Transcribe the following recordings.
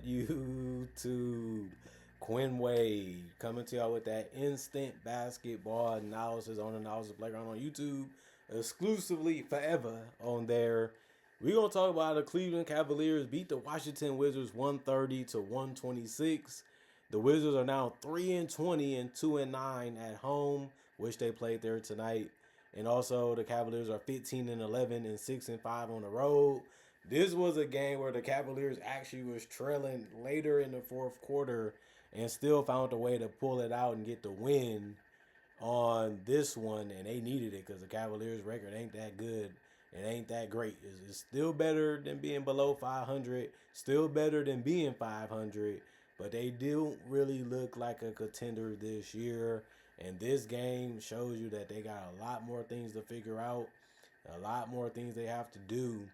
What YouTube? Quinn Wade coming to y'all with that instant basketball analysis on Analysis Playground on YouTube, exclusively forever on there. We're gonna talk about the Cleveland Cavaliers beat the Washington Wizards 130 to 126. The Wizards are now 3-20 and 2-9 at home, which they played there tonight. And also the Cavaliers are 15-11 and 6-5 on the road. This was a game where the Cavaliers actually was trailing later in the fourth quarter and still found a way to pull it out and get the win on this one, and they needed it because the Cavaliers' record ain't that good. It ain't that great. It's still better than being below 500, still better than being 500, but they don't really look like a contender this year. And this game shows you that they got a lot more things to figure out, a lot more things they have to do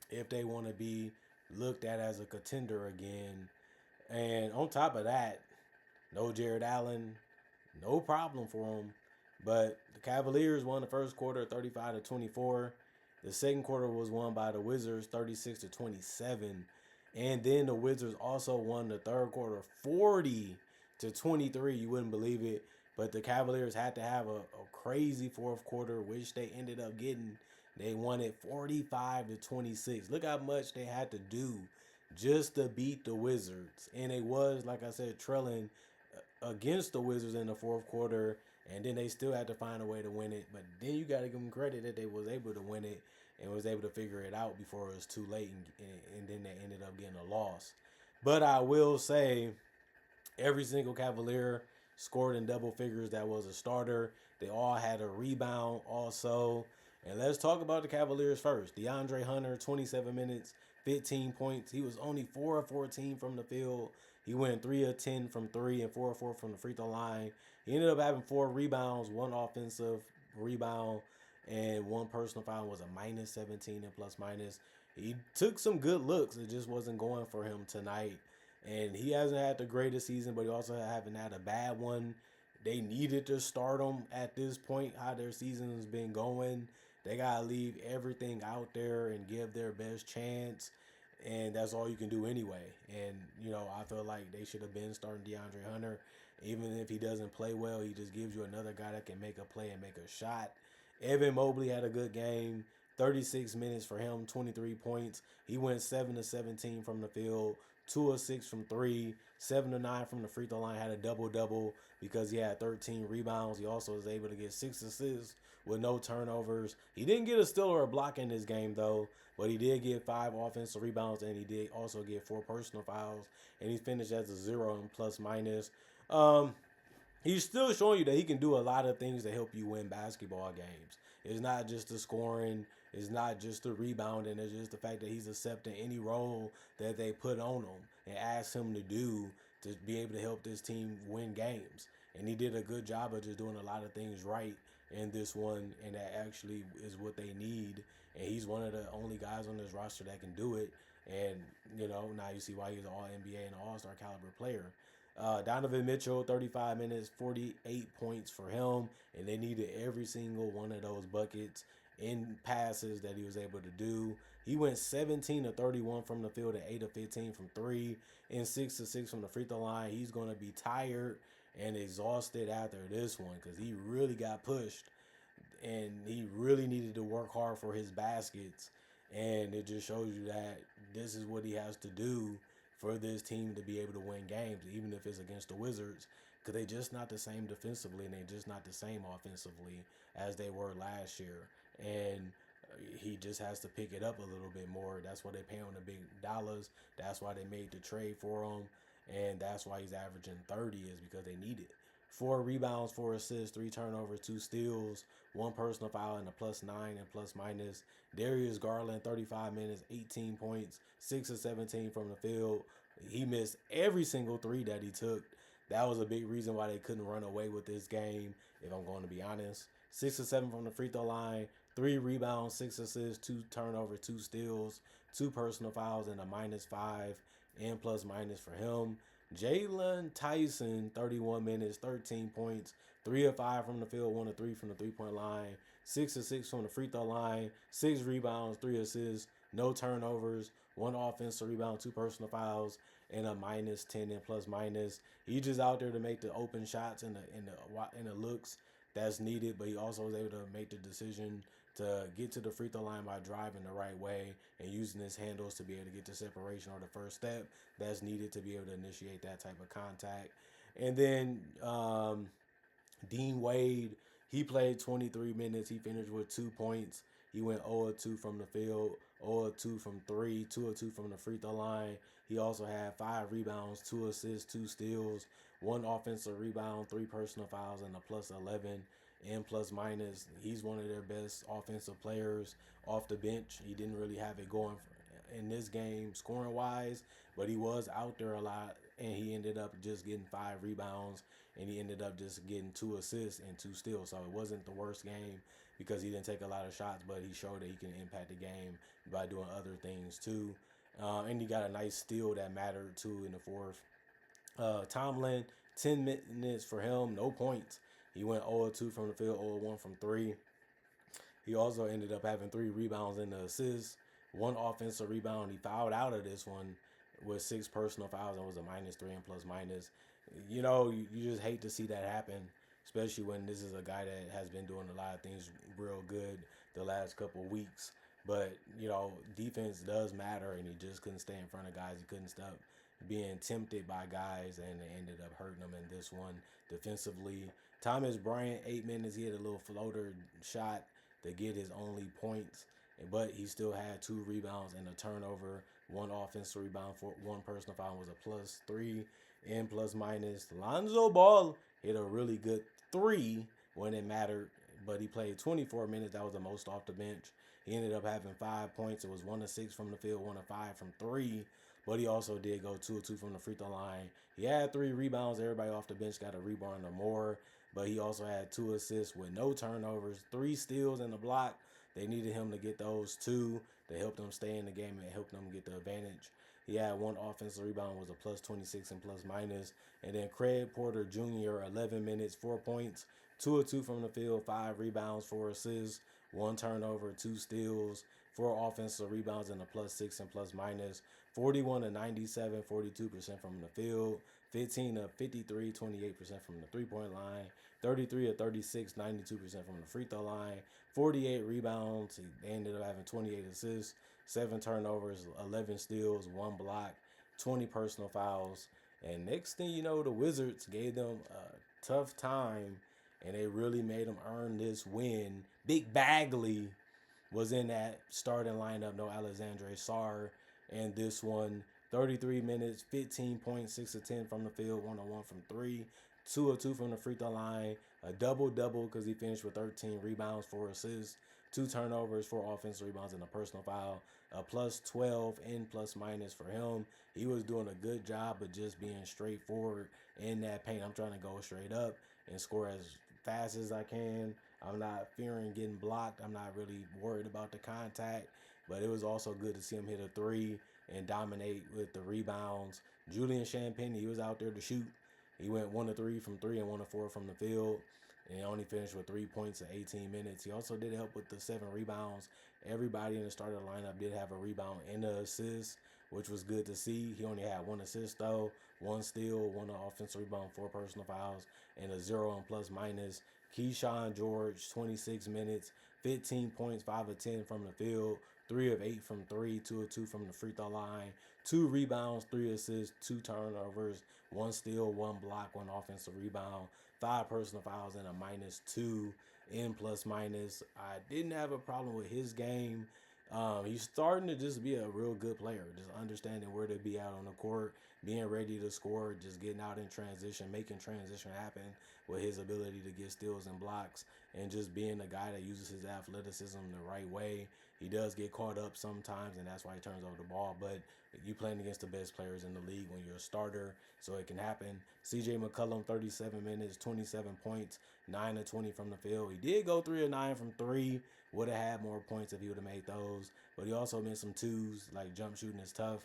if they want to be looked at as a contender again. And on top of that, no Jared Allen, no problem for him. But the Cavaliers won the first quarter 35-24. The second quarter was won by the Wizards 36-27. And then the Wizards also won the third quarter 40-23. You wouldn't believe it. But the Cavaliers had to have a crazy fourth quarter, which they ended up getting. They won it 45-26. Look how much they had to do just to beat the Wizards. And it was, like I said, trailing against the Wizards in the fourth quarter, and then they still had to find a way to win it. But then you got to give them credit that they was able to win it and was able to figure it out before it was too late, and then they ended up getting a loss. But I will say, every single Cavalier scored in double figures that was a starter. They all had a rebound also. And let's talk about the Cavaliers first. DeAndre Hunter, 27 minutes, 15 points. He was only 4 of 14 from the field. He went 3 of 10 from 3 and 4 of 4 from the free throw line. He ended up having 4 rebounds, 1 offensive rebound, and 1 personal foul. Was a minus 17 and plus minus. He took some good looks. It just wasn't going for him tonight. And he hasn't had the greatest season, but he also haven't had a bad one. They needed to start him at this point, how their season has been going. They got to leave everything out there and give their best chance. And that's all you can do anyway. And, I feel like they should have been starting DeAndre Hunter. Even if he doesn't play well, he just gives you another guy that can make a play and make a shot. Evan Mobley had a good game. 36 minutes for him, 23 points. He went 7 of 17 from the field, 2 of 6 from 3, 7 of 9 from the free throw line. Had a double-double because he had 13 rebounds. He also was able to get 6 assists with no turnovers. He didn't get a steal or a block in this game, though, but he did get 5 offensive rebounds, and he did also get 4 personal fouls, and he finished as a 0 in plus minus. He's still showing you that he can do a lot of things to help you win basketball games. It's not just the scoring. It's not just the rebounding. It's just the fact that he's accepting any role that they put on him and ask him to do to be able to help this team win games. And he did a good job of just doing a lot of things right in this one, and that actually is what they need. And he's one of the only guys on this roster that can do it. And, now you see why he's an All-NBA and an All-Star caliber player. Donovan Mitchell, 35 minutes, 48 points for him, and they needed every single one of those buckets in passes that he was able to do. He went 17 of 31 from the field and 8 of 15 from 3 and 6 of 6 from the free throw line. He's going to be tired and exhausted after this one because he really got pushed and he really needed to work hard for his baskets. And it just shows you that this is what he has to do for this team to be able to win games, even if it's against the Wizards, because they're just not the same defensively and they're just not the same offensively as they were last year. And he just has to pick it up a little bit more. That's why they pay him the big dollars. That's why they made the trade for him. And that's why he's averaging 30 is because they need it. 4 rebounds, 4 assists, 3 turnovers, 2 steals, 1 personal foul, and a plus 9 and plus minus. Darius Garland, 35 minutes, 18 points, 6 of 17 from the field. He missed every single 3 that he took. That was a big reason why they couldn't run away with this game, if I'm going to be honest. 6 of 7 from the free throw line, 3 rebounds, 6 assists, 2 turnovers, 2 steals, 2 personal fouls, and a minus 5 and plus minus for him. Jalen Tyson, 31 minutes, 13 points, 3 of 5 from the field, 1 of 3 from the three-point line, 6 of 6 from the free throw line, 6 rebounds, 3 assists, no turnovers, one offensive rebound, two personal fouls, and a minus 10 and plus minus. He just out there to make the open shots and the looks that's needed, but he also was able to make the decision to get to the free throw line by driving the right way and using his handles to be able to get the separation or the first step that's needed to be able to initiate that type of contact. And then Dean Wade, he played 23 minutes. He finished with 2 points. He went 0 of 2 from the field, 0 of 2 from three, 2 of 2 from the free throw line. He also had 5 rebounds, 2 assists, 2 steals, one offensive rebound, 3 personal fouls, and a plus 11 and plus minus. He's one of their best offensive players off the bench. He didn't really have it going in this game scoring wise, but he was out there a lot, and he ended up just getting 5 rebounds, and he ended up just getting 2 assists and 2 steals. So it wasn't the worst game because he didn't take a lot of shots, but he showed that he can impact the game by doing other things too. And he got a nice steal that mattered too in the fourth. Tomlin, 10 minutes for him, no points. He went 0 of 2 from the field, 0 of 1 from three. He also ended up having 3 rebounds and the assists, one offensive rebound. He fouled out of this one with 6 personal fouls and was a minus 3 and plus minus. You just hate to see that happen, especially when this is a guy that has been doing a lot of things real good the last couple of weeks. But, defense does matter, and he just couldn't stay in front of guys. He couldn't stop being tempted by guys, and it ended up hurting him in this one defensively. Thomas Bryant, 8 minutes. He had a little floater shot to get his only points, but he still had 2 rebounds and a turnover, one offensive rebound for one personal foul, was a plus 3 and plus minus. Lonzo Ball hit a really good 3 when it mattered, but he played 24 minutes. That was the most off the bench. He ended up having 5 points. It was 1 of 6 from the field, 1 of 5 from three, but he also did go 2 of 2 from the free throw line. He had 3 rebounds. Everybody off the bench got a rebound or more, but he also had 2 assists with no turnovers, 3 steals and a block. They needed him to get those two to help them stay in the game and help them get the advantage. He had 1 offensive rebound, was a plus 26 and plus minus. And then Craig Porter Jr., 11 minutes, 4 points, 2 of 2 from the field, 5 rebounds, 4 assists, 1 turnover, 2 steals, 4 offensive rebounds, and a plus 6 and plus minus. 41 of 97, 42% from the field, 15 of 53, 28% from the three-point line, 33 of 36, 92% from the free throw line, 48 rebounds. They ended up having 28 assists, 7 turnovers, 11 steals, 1 block, 20 personal fouls. And next thing you know, the Wizards gave them a tough time, and they really made them earn this win. Big Bagley was in that starting lineup, no Alexandre Sarr, and this one, 33 minutes, 15 points, 6 of 10 from the field, 1 of 1 from three, 2 of 2 from the free throw line, a double-double because he finished with 13 rebounds, 4 assists, 2 turnovers, 4 offensive rebounds, and a personal foul, a plus 12 and plus minus for him. He was doing a good job of just being straightforward in that paint. I'm trying to go straight up and score as fast as I can. I'm not fearing getting blocked. I'm not really worried about the contact, but it was also good to see him hit a 3 and dominate with the rebounds. Julian Champagne, he was out there to shoot. He went 1 of 3 from 3 and 1 of 4 from the field, and he only finished with 3 points in 18 minutes. He also did help with the 7 rebounds. Everybody in the starter lineup did have a rebound and an assist, which was good to see. He only had 1 assist though, 1 steal, 1 offensive rebound, 4 personal fouls, and a 0 and plus minus. Keyshawn George, 26 minutes, 15 points, 5 of 10 from the field, 3 of 8 from 3, 2 of 2 from the free throw line, 2 rebounds, 3 assists, 2 turnovers, 1 steal, 1 block, 1 offensive rebound, 5 personal fouls, and a minus 2 in plus minus. I didn't have a problem with his game. He's starting to just be a real good player, just understanding where to be out on the court, being ready to score, just getting out in transition, making transition happen with his ability to get steals and blocks, and just being a guy that uses his athleticism the right way. He does get caught up sometimes, and that's why he turns over the ball, but you playing against the best players in the league when you're a starter, so it can happen. CJ McCollum, 37 minutes, 27 points, 9 of 20 from the field. He did go 3 of 9 from 3. Would have had more points if he would have made those, but he also missed some twos. Like jump shooting is tough,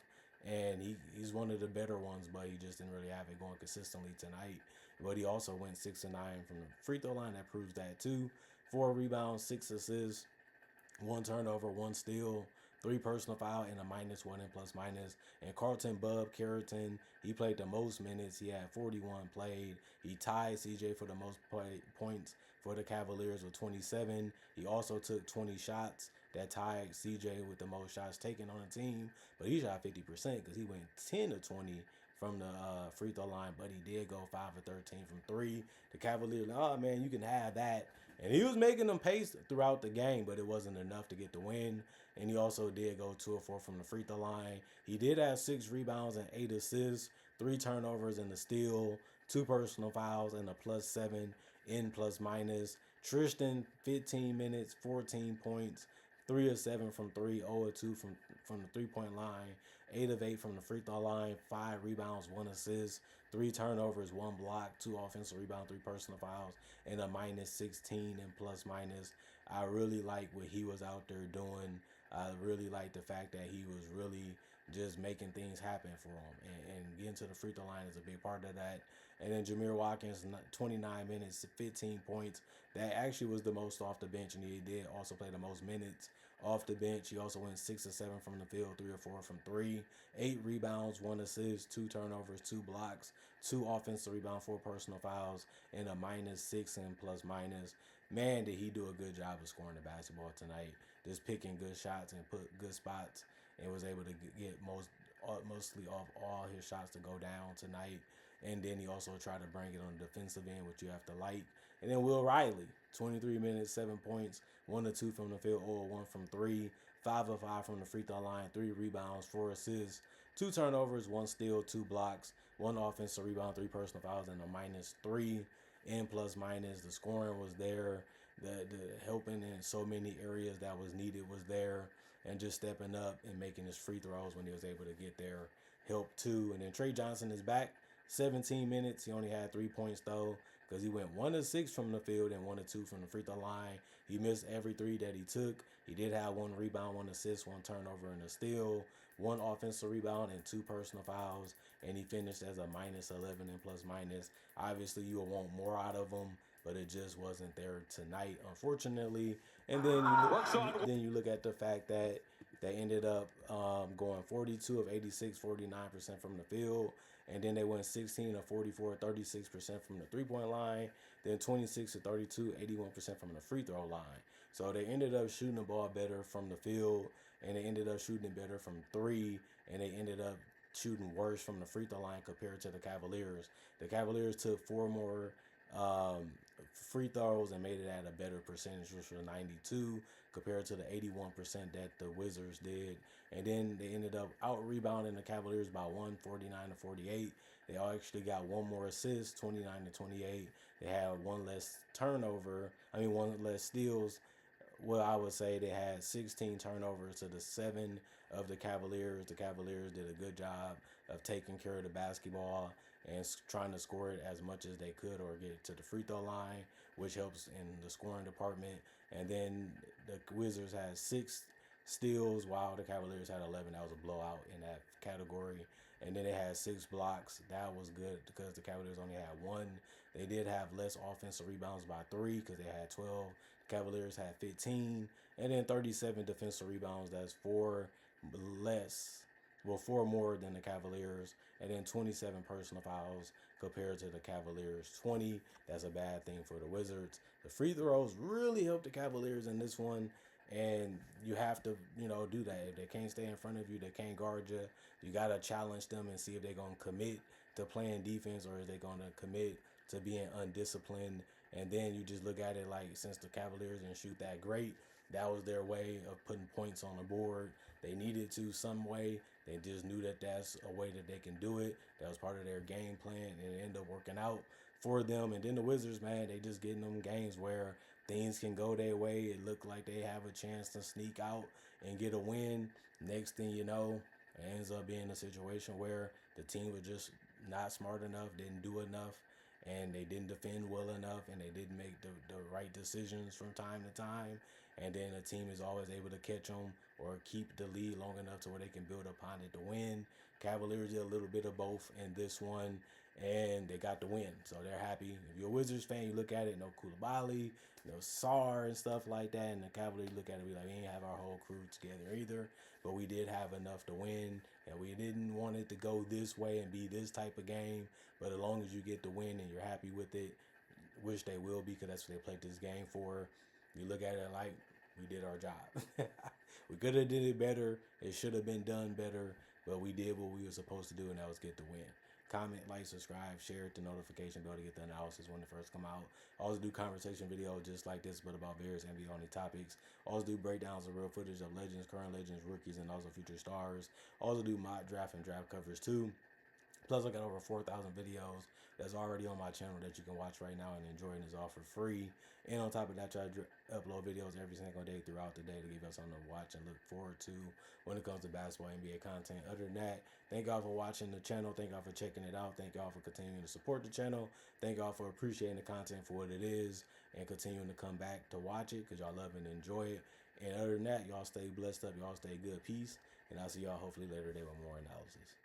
and he's one of the better ones, but he just didn't really have it going consistently tonight. But he also went 6 of 9 from the free throw line. That proves that too. 4 rebounds, 6 assists, 1 turnover, 1 steal, 3 personal foul, and a -1 in plus minus. And Carlton Bub Carrington, he played the most minutes. He had 41 played. He tied CJ for the most points for the Cavaliers with 27. He also took 20 shots. That tied CJ with the most shots taken on the team, but he shot 50% because he went 10 of 20 from the free throw line, but he did go 5 of 13 from 3. The Cavaliers, oh man, you can have that. And he was making them pace throughout the game, but it wasn't enough to get the win. And he also did go 2 of 4 from the free throw line. He did have 6 rebounds and 8 assists, 3 turnovers and a steal, 2 personal fouls, and a +7 in plus minus. Tristan, 15 minutes, 14 points, 3 of 7 from 3, 0 of 2 from the 3-point line, 8 of 8 from the free throw line, 5 rebounds, 1 assist, 3 turnovers, 1 block, 2 offensive rebounds, 3 personal fouls, and a -16 in plus minus. I really like what he was out there doing. I really like the fact that he was really just making things happen for him. And getting to the free throw line is a big part of that. And then Jameer Watkins, 29 minutes, 15 points. That actually was the most off the bench, and he did also play the most minutes off the bench. He also went 6 of 7 from the field, 3 of 4 from 3, 8 rebounds, 1 assist, 2 turnovers, 2 blocks, 2 offensive rebounds, 4 personal fouls, and a -6 in plus minus. Man, did he do a good job of scoring the basketball tonight. Just picking good shots and put good spots, and was able to get mostly off all his shots to go down tonight. And then he also tried to bring it on the defensive end, which you have to like. And then Will Riley, 23 minutes, 7 points, 1 of 2 from the field, 0 of 1 from 3, 5 of 5 from the free throw line, 3 rebounds, 4 assists, 2 turnovers, 1 steal, 2 blocks, 1 offensive rebound, 3 personal fouls, and a -3 in plus minus. The scoring was there. The helping in so many areas that was needed was there, and just stepping up and making his free throws when he was able to get there helped too. And then Trey Johnson is back, 17 minutes. He only had 3 points though, because he went 1 of 6 from the field and 1 of 2 from the free throw line. He missed every 3 that he took. He did have 1 rebound, 1 assist, 1 turnover, and a steal, 1 offensive rebound, and 2 personal fouls. And he finished as a -11 in plus minus. Obviously, you will want more out of him, but it just wasn't there tonight, unfortunately. And then you look at the fact that they ended up going 42 of 86, 49% from the field. And then they went 16 of 44, 36% from the 3-point line. Then 26 of 32, 81% from the free throw line. So they ended up shooting the ball better from the field, and they ended up shooting it better from 3, and they ended up shooting worse from the free throw line compared to the Cavaliers. The Cavaliers took 4 more free throws and made it at a better percentage, which was 92 compared to the 81% that the Wizards did. And then they ended up out rebounding the Cavaliers by 149 to 48. They actually got 1 more assist, 29 to 28. They had 1 less turnover. 1 less steals. Well, I would say they had 16 turnovers to the 7 of the Cavaliers. The Cavaliers did a good job of taking care of the basketball and trying to score it as much as they could or get to the free throw line, which helps in the scoring department. And then the Wizards had 6 steals while the Cavaliers had 11. That was a blowout in that category. And then they had 6 blocks. That was good because the Cavaliers only had 1. They did have less offensive rebounds by 3 because they had 12. The Cavaliers had 15. And then 37 defensive rebounds. That's 4 less. Well, 4 more than the Cavaliers. And then 27 personal fouls compared to the Cavaliers 20. That's a bad thing for the Wizards. The free throws really helped the Cavaliers in this one. And you have to, do that. If they can't stay in front of you, they can't guard you. You got to challenge them and see if they're going to commit to playing defense or is they going to commit to being undisciplined. And then you just look at it like, since the Cavaliers didn't shoot that great, that was their way of putting points on the board. They needed to some way. They just knew that that's a way that they can do it. That was part of their game plan, and it ended up working out for them. And then the Wizards, man, they just getting them games where things can go their way. It looked like they have a chance to sneak out and get a win. Next thing you know, it ends up being a situation where the team was just not smart enough, didn't do enough, and they didn't defend well enough, and they didn't make the right decisions from time to time. And then the team is always able to catch them or keep the lead long enough to where they can build upon it to win. Cavaliers did a little bit of both in this one, and they got the win, so they're happy. If you're a Wizards fan, you look at it, no Koulibaly, no Sarr and stuff like that, and the Cavaliers look at it, we like, we ain't have our whole crew together either, but we did have enough to win, and we didn't want it to go this way and be this type of game, but as long as you get the win and you're happy with it, which they will be because that's what they played this game for, you look at it like, we did our job. We could have did it better. It should have been done better, but we did what we were supposed to do, and that was get the win. Comment, like, subscribe, share it, the notification bell to get the analysis when it first come out. I also do conversation videos just like this, but about various NBA only topics. I also do breakdowns of real footage of legends, current legends, rookies, and also future stars. I also do mock draft and draft covers too. Plus, I got over 4,000 videos that's already on my channel that you can watch right now and enjoy, and it's all for free. And on top of that, I upload videos every single day throughout the day to give you something to watch and look forward to when it comes to basketball NBA content. Other than that, thank y'all for watching the channel. Thank y'all for checking it out. Thank y'all for continuing to support the channel. Thank y'all for appreciating the content for what it is and continuing to come back to watch it because y'all love and enjoy it. And other than that, y'all stay blessed up. Y'all stay good. Peace. And I'll see y'all hopefully later today with more analysis.